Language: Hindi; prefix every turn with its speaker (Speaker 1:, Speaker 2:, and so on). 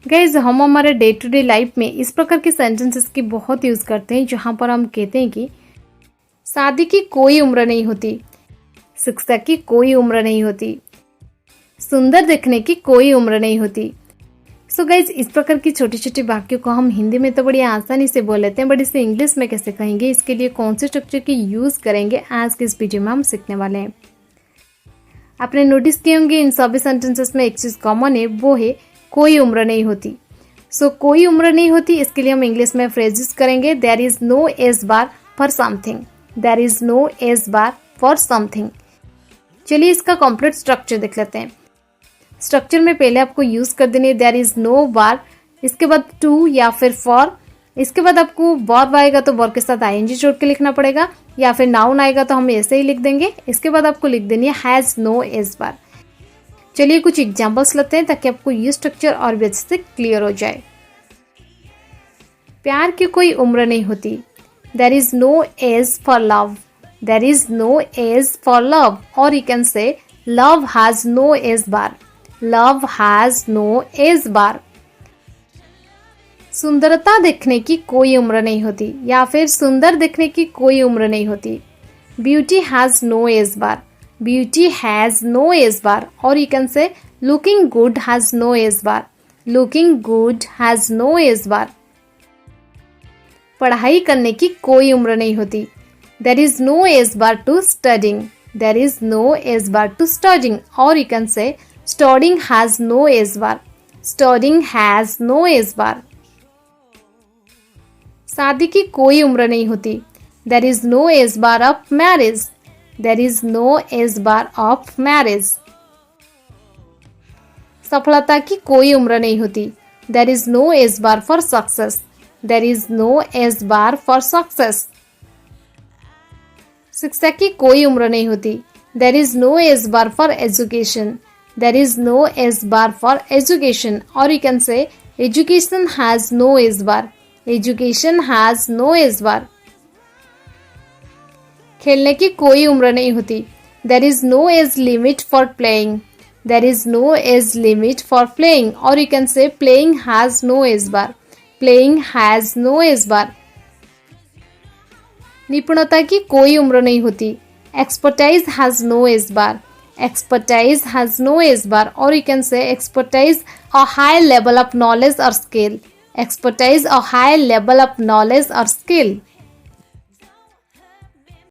Speaker 1: गाइज हम हमारे डे टू डे लाइफ में इस प्रकार के सेंटेंसेस की बहुत यूज़ करते हैं जहाँ पर हम कहते हैं कि शादी की कोई उम्र नहीं होती, शिक्षा की कोई उम्र नहीं होती, सुंदर दिखने की कोई उम्र नहीं होती। सो गाइज इस प्रकार की छोटी छोटी वाक्यों को हम हिंदी में तो बड़ी आसानी से बोल लेते हैं, बट इसे इंग्लिश में कैसे कहेंगे, इसके लिए कौन से स्ट्रक्चर की यूज़ करेंगे, आज के इस वीडियो में हम सीखने वाले हैं। आपने नोटिस किए होंगे इन सभी सेंटेंसेस में एक चीज़ कॉमन है, वो है कोई उम्र नहीं होती। सो कोई उम्र नहीं होती, इसके लिए हम इंग्लिश में फ्रेज यूज करेंगे there is no age bar for something, there is no age bar for something. चलिए इसका कंप्लीट स्ट्रक्चर देख लेते हैं। स्ट्रक्चर में पहले आपको यूज कर देनी है देयर इज नो बार, इसके बाद टू या फिर फॉर, इसके बाद आपको वर्ब आएगा तो वर्ब के साथ आईएनजी जोड़ के लिखना पड़ेगा, या फिर नाउन आएगा तो हम ऐसे ही लिख देंगे। इसके बाद आपको लिख देनी है हैज नो एज बार। चलिए कुछ एग्जांपल्स लेते हैं ताकि आपको ये स्ट्रक्चर और भी अच्छे से क्लियर हो जाए। प्यार की कोई उम्र नहीं होती, there is no age for love, there is no age for love, और you can say love has no age bar, love has no age bar. सुंदरता देखने की कोई उम्र नहीं होती, या फिर सुंदर देखने की कोई उम्र नहीं होती। Beauty has no age bar, beauty has no age bar, और you can say looking good has no age bar, looking good has no age bar. पढ़ाई करने की कोई उम्र नहीं होती, there is no age bar to studying, there is no age bar to studying, और you can say studying has no age bar, studying has no age bar. शादी की कोई उम्र नहीं होती, there is no age bar of marriage, there is no age bar of marriage. सफलता की कोई उम्र नहीं होती, there is no age bar for success, there is no age bar for success. शिक्षा की कोई उम्र नहीं होती, there is no age bar for education, there is no age bar for education, और you can say education has no age bar, education has no age bar. खेलने की कोई उम्र नहीं होती, there is no age limit for playing, there is no age limit for playing, और you can say playing has no age bar, playing has no age bar. निपुणता की कोई उम्र नहीं होती, expertise has no age bar, expertise has no age bar, और you can say expertise a high level of knowledge or skill, expertise or high level of knowledge or skill।